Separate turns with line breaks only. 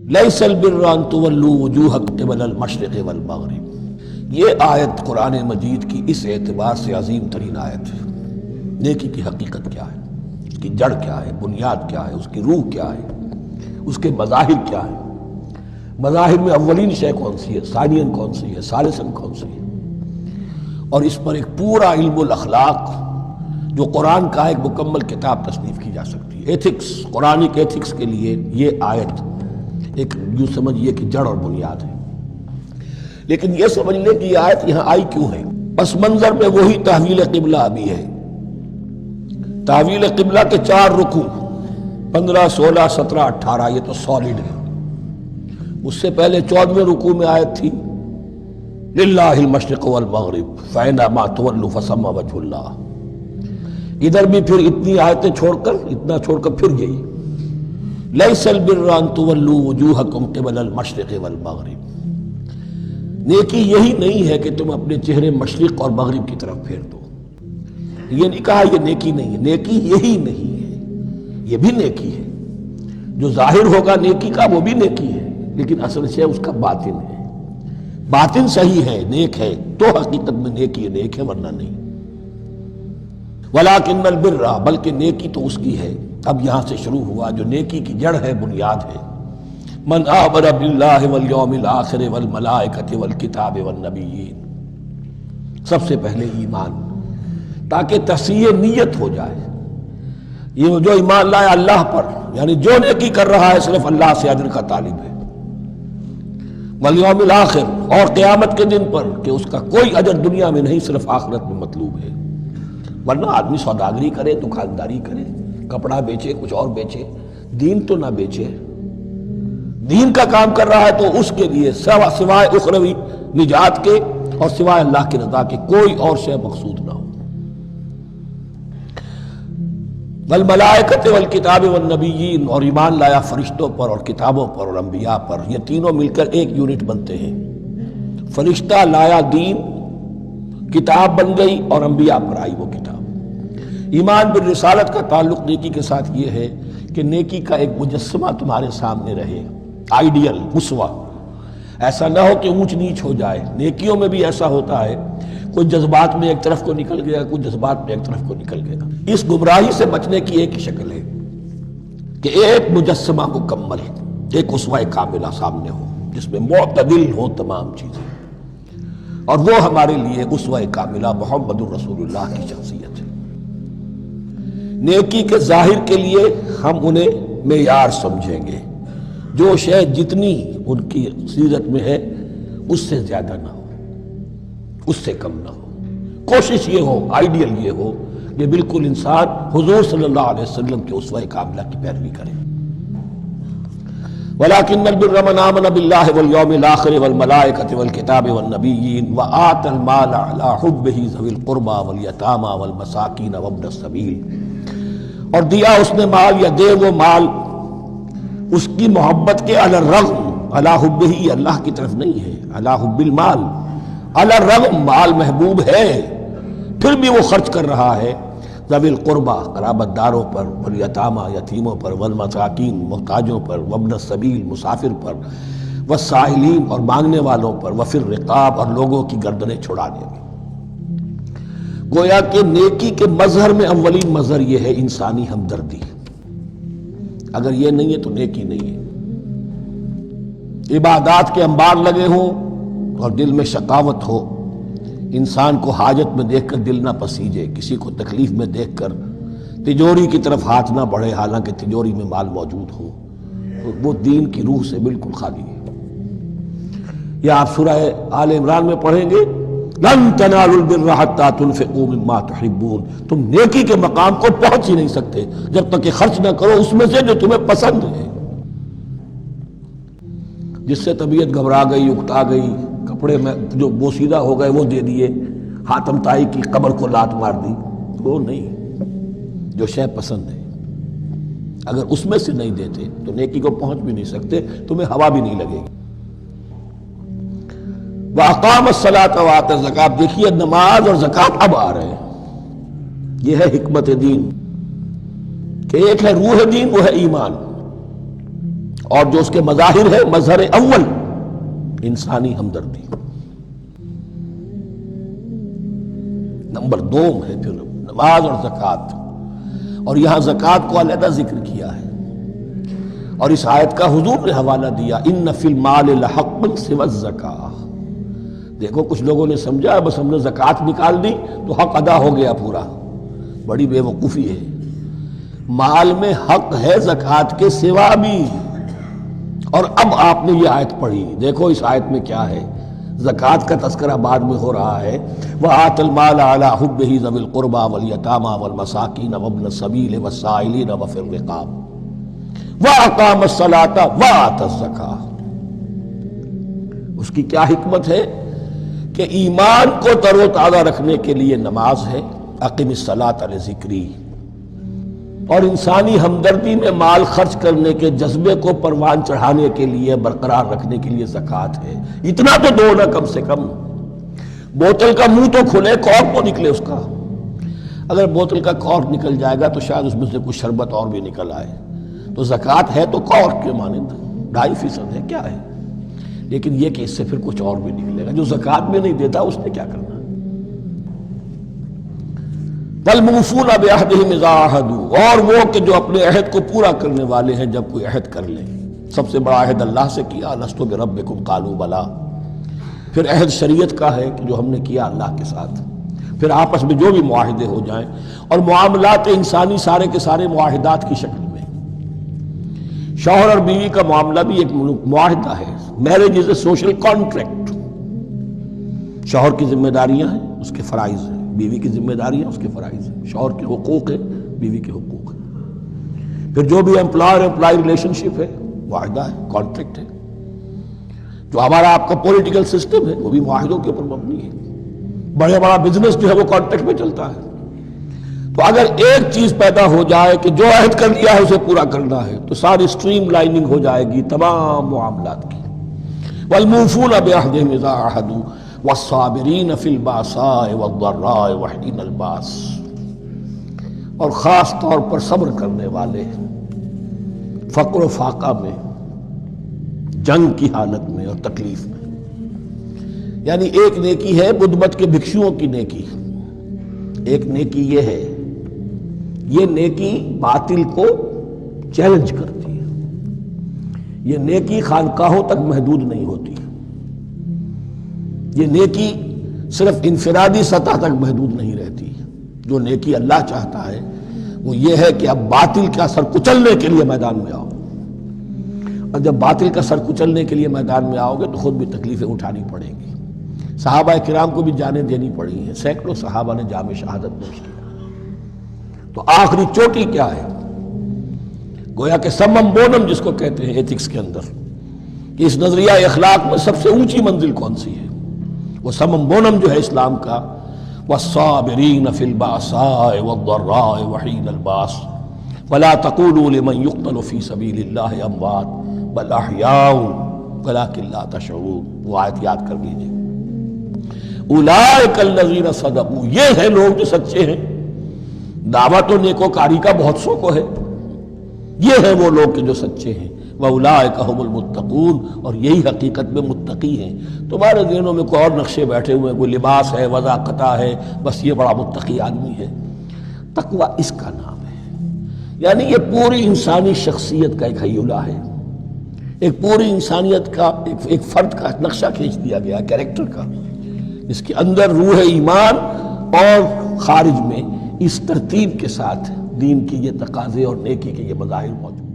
لیس البر ان تولوا وجوہکم قبل المشرق والمغرب، یہ آیت قرآن مجید کی اس اعتبار سے عظیم ترین آیت ہے۔ نیکی کی حقیقت کیا ہے، اس کی جڑ کیا ہے، بنیاد کیا ہے، اس کی روح کیا ہے، اس کے مظاہر کیا ہے، مظاہر میں اولین شے کون سی ہے، ثانین کون سی ہے، ثالثاً کون سی ہے، اور اس پر ایک پورا علم الاخلاق جو قرآن کا ایک مکمل کتاب تصنیف کی جا سکتی ہے۔ ایتھکس، قرآنک ایتھکس کے لیے یہ آیت ایک یوں سمجھیے کہ جڑ اور بنیاد ہے۔ لیکن یہ سمجھ لیں کہ یہ آیت یہاں آئی کیوں ہے۔ پس منظر میں وہی تحویل قبلہ ابھی ہے۔ تحویل قبلہ کے 4 رکوع 15، 16، 17، 18 یہ تو سالڈ ہے۔ اس سے پہلے 14ویں رکوع میں آیت تھی للہ المشرق والمغرب فأینما تولوا فثم وجہ اللہ۔ ادھر بھی پھر اتنی آیتیں چھوڑ کر پھر یہی لیس البر ان تولوا وجوہکم قبل المشرق والمغرب، نیکی یہی نہیں ہے کہ تم اپنے چہرے مشرق اور مغرب کی طرف پھیر دو۔ یہ نہیں کہا یہ نیکی نہیں ہے، نیکی یہی نہیں ہے، یہ بھی نیکی ہے۔ جو ظاہر ہوگا نیکی کا وہ بھی نیکی ہے، لیکن اصل سے اس کا باطن ہے۔ باطن صحیح ہے، نیک ہے، تو حقیقت میں نیکی نیک ہے، ورنہ نہیں۔ ولیکن البر، بلکہ نیکی تو اس کی ہے۔ اب یہاں سے شروع ہوا جو نیکی کی جڑ ہے، بنیاد ہے۔ من آمن باللہ والیوم الآخر والملائکۃ والکتاب والنبیین، سب سے پہلے ایمان، تاکہ تصحیح نیت ہو جائے۔ یہ جو ایمان لائے اللہ پر، یعنی جو نیکی کر رہا ہے صرف اللہ سے اجر کا طالب ہے، والیوم الآخر، اور قیامت کے دن پر کہ اس کا کوئی اجر دنیا میں نہیں، صرف آخرت میں مطلوب ہے۔ ورنہ آدمی سوداگری کرے، دکانداری کرے، کپڑا بیچے، کچھ اور بیچے، دین تو نہ بیچے۔ دین کا کام کر رہا ہے تو اس کے لیے سوائے اخروی نجات کے اور سوائے اللہ کی رضا کے کوئی اور شے مقصود نہ ہو۔ والملائکۃ والکتاب والنبیین، اور ایمان لایا فرشتوں پر اور کتابوں پر اور انبیاء پر۔ یہ تینوں مل کر ایک یونٹ بنتے ہیں۔ فرشتہ لایا دین، کتاب بن گئی، اور انبیاء پر آئی وہ کتاب۔ ایمان بالرسالت کا تعلق نیکی کے ساتھ یہ ہے کہ نیکی کا ایک مجسمہ تمہارے سامنے رہے، آئیڈیل، اسوہ۔ ایسا نہ ہو کہ اونچ نیچ ہو جائے۔ نیکیوں میں بھی ایسا ہوتا ہے، کچھ جذبات میں ایک طرف کو نکل گیا، کچھ جذبات میں ایک طرف کو نکل گیا۔ اس گمراہی سے بچنے کی ایک ہی شکل ہے کہ ایک مجسمہ مکمل، ایک اسوہ کاملہ سامنے ہو جس میں معتدل ہو تمام چیزیں، اور وہ ہمارے لیے اسوہ کاملہ محمد الرسول اللہ کی شخصیت ہے۔ نیکی کے ظاہر کے لیے ہم انہیں معیار سمجھیں گے، جو شے جتنی ان کی سیرت میں ہے اس سے زیادہ نہ ہو، اس سے کم نہ ہو۔ کوشش یہ ہو، آئیڈیل یہ ہو کہ بالکل انسان حضور صلی اللہ علیہ وسلم کے اسوہ کاملہ کی پیروی کرے۔ ولیکن البر من آمن باللہ والیوم الآخر والملائکۃ والکتاب والنبیین وآتی المال علی حبہ ذوی القربى والیتامی والمساکین وابن السبیل، اور دیا اس نے مال، یا دے وہ مال اس کی محبت کے علی الرغم، علی حبہ اللہ کی طرف نہیں ہے، علی حب المال، علی الرغم مال محبوب ہے پھر بھی وہ خرچ کر رہا ہے، ذوی القربى قرابت داروں پر، والیتامی یتیموں پر، والمساکین محتاجوں پر، وابن السبیل مسافر پر، والسائلین اور مانگنے والوں پر، وفی الرقاب اور لوگوں کی گردنیں چھڑانے میں۔ گویا کہ نیکی کے مظہر میں اولین مظہر یہ ہے انسانی ہمدردی۔ اگر یہ نہیں ہے تو نیکی نہیں ہے۔ عبادات کے انبار لگے ہوں اور دل میں شقاوت ہو، انسان کو حاجت میں دیکھ کر دل نہ پسیجے، کسی کو تکلیف میں دیکھ کر تجوری کی طرف ہاتھ نہ بڑھے حالانکہ تجوری میں مال موجود ہو، وہ دین کی روح سے بالکل خالی ہے۔ یا آپ سورہ آل عمران میں پڑھیں گے لن تنالوا البر حتى تنفقوا مما تحبون، تم نیکی کے مقام کو پہنچ ہی نہیں سکتے جب تک کہ خرچ نہ کرو اس میں سے جو تمہیں پسند ہے۔ جس سے طبیعت گھبرا گئی، اکتا گئی، کپڑے میں جو بوسیدہ ہو گئے وہ دے دیے، حاتم طائی کی قبر کو لات مار دی، وہ نہیں۔ جو شے پسند ہے اگر اس میں سے نہیں دیتے تو نیکی کو پہنچ بھی نہیں سکتے، تمہیں ہوا بھی نہیں لگے گی۔ وَأَقَامَ الصَّلَاةَ وَآتَى الزَّكَاةَ، دیکھیے نماز اور زکوٰۃ اب آ رہے ہیں۔ یہ ہے حکمت دین کہ ایک ہے روح دین، وہ ہے ایمان، اور جو اس کے مظاہر ہے، مظہر اول انسانی ہمدردی، نمبر 2 ہے پھر نماز اور زکوٰۃ، اور یہاں زکوٰۃ کو علیحدہ ذکر کیا ہے، اور اس آیت کا حضور نے حوالہ دیا ان فی المال لحقا سوی الزکاۃ۔ دیکھو کچھ لوگوں نے سمجھا بس ہم نے زکوٰۃ نکال دی تو حق ادا ہو گیا پورا، بڑی بے وقوفی ہے۔ مال میں حق ہے زکوٰۃ کے سوا بھی، اور اب آپ نے یہ آیت پڑھی، دیکھو اس آیت میں کیا ہے، زکوٰۃ کا تذکرہ بعد میں ہو رہا ہے، وَآتَ الْمَالَ عَلَىٰ حُبِّهِ ذَوِي الْقُرْبَىٰ وَالْيَتَامَىٰ وَالْمَسَاكِينَ وَابْنَ السَّبِيلِ وَالسَّائِلِينَ وَفِي الرِّقَابِ وَأَقَامَ الصَّلَاةَ وَآتَى الزَّكَاةَ۔ اس کی کیا حکمت ہے کہ ایمان کو تر و تازہ رکھنے کے لیے نماز ہے، اقم الصلاۃ لذکری، اور انسانی ہمدردی میں مال خرچ کرنے کے جذبے کو پروان چڑھانے کے لیے، برقرار رکھنے کے لیے زکوٰۃ ہے۔ اتنا تو دو نا کم سے کم، بوتل کا منہ تو کھلے، کارک تو نکلے اس کا۔ اگر بوتل کا کارک نکل جائے گا تو شاید اس میں سے کچھ شربت اور بھی نکل آئے، تو زکوٰۃ ہے تو کارک کے مانند 2.5% ہے، کیا ہے، لیکن یہ کہ اس سے پھر کچھ اور بھی نکلے گا۔ جو زکوٰۃ بھی نہیں دیتا اس نے کیا کرنا؟ وَالْمُوفُونَ بِعَهْدِهِمْ إِذَا عَاهَدُوا، اور وہ کہ جو اپنے عہد کو پورا کرنے والے ہیں جب کوئی عہد کر لیں۔ سب سے بڑا عہد اللہ سے کیا، لَسْتُ بِرَبِّكُمْ قَالُوا بَلَىٰ۔ پھر عہد شریعت کا ہے کہ جو ہم نے کیا اللہ کے ساتھ، پھر آپس میں جو بھی معاہدے ہو جائیں، اور معاملات انسانی سارے کے سارے معاہدات کی شکل میں۔ شوہر اور بیوی کا معاملہ بھی ایک معاہدہ ہے، marriage is a social contract. شوہر کی ذمہ داریاں ہیں، اس کے فرائض ہیں، بیوی کی ذمہ داریاں اس کے فرائض ہیں، شوہر کے حقوق ہیں، بیوی کے حقوق ہیں۔ پھر جو بھی امپلائر امپلائی ریلیشن شپ ہے، معاہدہ ہے، کانٹریکٹ ہے۔ جو ہمارا آپ کا پولیٹیکل سسٹم ہے وہ بھی معاہدوں کے اوپر مبنی ہے، بڑا بزنس جو ہے وہ کانٹریکٹ میں چلتا ہے۔ تو اگر ایک چیز پیدا ہو جائے کہ جو عہد کر لیا ہے اسے پورا کرنا ہے، تو ساری اسٹریم لائننگ ہو جائے گی تمام معاملات کی۔ وَالْمُوفُونَ بِعَهْدِهِمْ إِذَا عَاهَدُوا وَالصَّابِرِينَ فِي الْبَأْسَاءِ وَالضَّرَّاءِ وَحِينَ الْبَأْسِ، اور خاص طور پر صبر کرنے والے فقر و فاقہ میں، جنگ کی حالت میں اور تکلیف میں۔ یعنی ایک نیکی ہے بدھ مت کے بھکشوؤں کی نیکی، ایک نیکی یہ ہے، یہ نیکی باطل کو چیلنج کرتی ہے، یہ نیکی خانقاہوں تک محدود نہیں ہوتی، یہ نیکی صرف انفرادی سطح تک محدود نہیں رہتی۔ جو نیکی اللہ چاہتا ہے وہ یہ ہے کہ اب باطل کا سر کچلنے کے لیے میدان میں آؤ، اور جب باطل کا سر کچلنے کے لیے میدان میں آؤ گے تو خود بھی تکلیفیں اٹھانی پڑیں گی۔ صحابہ کرام کو بھی جانیں دینی پڑی ہیں، سینکڑوں صحابہ نے جام شہادت نوش کیا۔ تو آخری چوٹی کیا ہے؟ گویا کہ سمم بونم جس کو کہتے ہیں ایتھکس کے اندر، کہ اس نظریہ اخلاق میں سب سے اونچی منزل کون سی ہے؟ وہ سمم بونم جو ہے اسلام کا، وَالصَّابِرِينَ فِي الْبَأْسَاءِ وَالضَّرَّاءِ وَحِينَ الْبَأْسِ وَلَا تَقُولُوا لِمَنْ يُقْتَلُ فِي سَبِيلِ اللَّهِ أَمْوَاتٌ بَلْ أَحْيَاءٌ وَلَكِنْ لَا تَشْعُرُونَ۔ وہ آیت یاد کر لیجیے، اولئک الذین صدقوا، یہ ہیں لوگ جو سچے ہیں۔ دعوت و نیکوکاری کا بہت شوق ہے، یہ ہیں وہ لوگ جو سچے ہیں۔ وَأُولَٰئِكَ هُمُ الْمُتَّقُونَ، اور یہی حقیقت میں متقی ہیں۔ تمہارے ذہنوں میں کوئی اور نقشے بیٹھے ہوئے ہیں، کوئی لباس ہے، وضاقتہ ہے، بس یہ بڑا متقی آدمی ہے۔ تقویٰ اس کا نام ہے، یعنی یہ پوری انسانی شخصیت کا ایک حیولہ ہے، ایک پوری انسانیت کا ایک فرد کا نقشہ کھینچ دیا گیا کیریکٹر کا، جس کے اندر روح ایمان اور خارج میں اس ترتیب کے ساتھ دین کی یہ تقاضے اور نیکی کے یہ مظاہر موجود۔